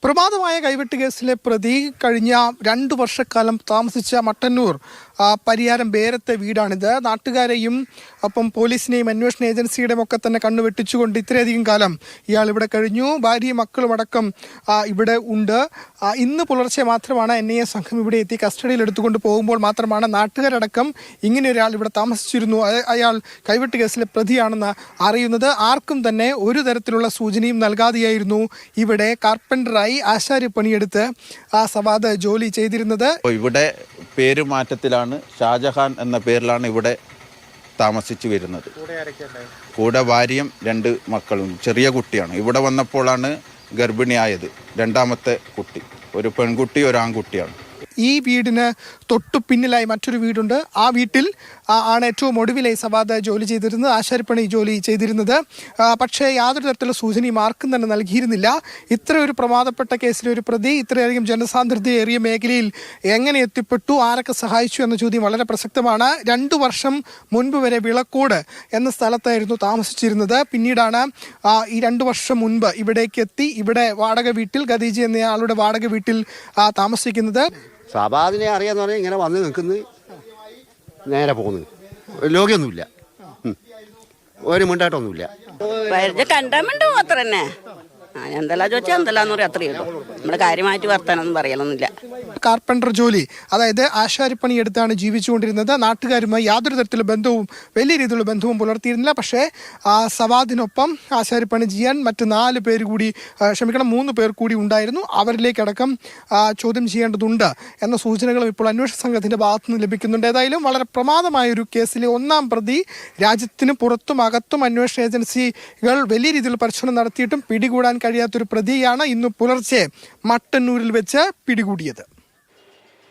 പ്രമാദമായ കൈവെട്ട് കേസിലെ പ്രതി കഴിഞ്ഞ 2 വർഷക്കാലം താമസിച്ച മട്ടന്നൂർ പരിയാരം ബേരത്തെ വീടാണിത്. നാട്ടുകാരെയും ഒപ്പം പോലീസിനെയും അന്വേഷണ ഏജൻസിയുടെയും ഒക്കെ തന്നെ കണ്ണുവെട്ടിച്ചുകൊണ്ട് ഇത്രയധികം കാലം ഇയാൾ ഇവിടെ കഴിഞ്ഞു. ഭാര്യയും മക്കളും അടക്കം ഇവിടെ ഉണ്ട്. ഇന്ന് പുലർച്ചെ മാത്രമാണ് NIA സംഘം ഇവിടെ എത്തി കസ്റ്റഡിയിൽ എടുത്തുകൊണ്ട് പോകുമ്പോൾ മാത്രമാണ് നാട്ടുകാരടക്കം ഇങ്ങനെ ഒരാൾ ഇവിടെ താമസിച്ചിരുന്നു, അയാൾ കൈവെട്ട് കേസിലെ പ്രതിയാണെന്ന് അറിയുന്നത്. ആർക്കും തന്നെ ഒരു തരത്തിലുള്ള സൂചനയും നൽകാതെയായിരുന്നു ഇവിടെ കാർപ്പൻ്ററായി ആശാരിപ്പണിയെടുത്ത് സവാദ് ജോലി ചെയ്തിരുന്നത്. ഇവിടെ പേരുമാറ്റത്തിലാണ്, ഷാജഹാൻ എന്ന പേരിലാണ് ഇവിടെ താമസിച്ചു വരുന്നത്. കൂടെ ഭാര്യയും 2 മക്കളും, ചെറിയ കുട്ടിയാണ്. ഇവിടെ വന്നപ്പോഴാണ് ഗർഭിണിയായത്. 2ാമത്തെ കുട്ടി ഒരു പെൺകുട്ടി, ഒരു ആൺകുട്ടിയാണ്. ഈ വീടിന് തൊട്ടു പിന്നിലായി മറ്റൊരു വീടുണ്ട്. ആ വീട്ടിൽ ആണ് ഏറ്റവും ഒടുവിലായി സവാദ് ജോലി ചെയ്തിരുന്നത്, ആശാരിപ്പണി ജോലി ചെയ്തിരുന്നത്. പക്ഷേ യാതൊരു തരത്തിലുള്ള സൂചനയും ആർക്കും തന്നെ നൽകിയിരുന്നില്ല. ഇത്ര ഒരു പ്രമാദപ്പെട്ട കേസിലെ ഒരു പ്രതി ഇത്രയധികം ജനസാന്ദ്രതയേറിയ മേഖലയിൽ എങ്ങനെ എത്തിപ്പെട്ടു, ആരൊക്കെ സഹായിച്ചു എന്ന ചോദ്യം വളരെ പ്രസക്തമാണ്. 2 വർഷം മുൻപ് വരെ വിളക്കോട് എന്ന സ്ഥലത്തായിരുന്നു താമസിച്ചിരുന്നത്. പിന്നീടാണ് ഈ 2 വർഷം മുൻപ് ഇവിടേക്ക് എത്തി ഇവിടെ വാടക വീട്ടിൽ, ഖദീജ എന്നയാളുടെ വാടക വീട്ടിൽ താമസിക്കുന്നത്. സവാദിനെ അറിയാന്ന് പറഞ്ഞാൽ ഇങ്ങനെ വന്ന് നിൽക്കുന്നത്, നേരെ പോകുന്നത്, ലോകിയൊന്നുമില്ല, ഒരു മിണ്ടായിട്ടൊന്നുമില്ല. കണ്ടാമിണ്ടോ അത്ര തന്നെ. എന്തെല്ലാം ചോദിച്ചാൽ എന്തെല്ലാന്ന് പറയാം, അത്രയേ ഉള്ളൂ. നമ്മുടെ കാര്യമായിട്ട് വർത്താനൊന്നും പറയലൊന്നുമില്ല. കാർപ്പൻ്റർ ജോലി, അതായത് ആശാരിപ്പണി എടുത്താണ് ജീവിച്ചുകൊണ്ടിരുന്നത്. നാട്ടുകാരുമായി യാതൊരു തരത്തിലുള്ള ബന്ധവും, വലിയ രീതിയിലുള്ള ബന്ധവും പുലർത്തിയിരുന്നില്ല. പക്ഷേ സവാദിനൊപ്പം ആശാരിപ്പണി ചെയ്യാൻ മറ്റ് 3 പേർ കൂടി ഉണ്ടായിരുന്നു. അവരിലേക്കടക്കം ചോദ്യം ചെയ്യേണ്ടതുണ്ട് എന്ന സൂചനകളും ഇപ്പോൾ അന്വേഷണ സംഘത്തിൻ്റെ ഭാഗത്തു നിന്ന് ലഭിക്കുന്നുണ്ട്. ഏതായാലും വളരെ പ്രമാദമായൊരു കേസിലെ 1ാം പ്രതി, രാജ്യത്തിന് പുറത്തും അകത്തും അന്വേഷണ ഏജൻസികൾ വലിയ രീതിയിൽ പരിശോധന നടത്തിയിട്ടും പിടികൂടാൻ കഴിയാത്തൊരു പ്രതിയാണ് ഇന്ന് പുലർച്ചെ മട്ടന്നൂരിൽ വെച്ച് പിടികൂടിയത്.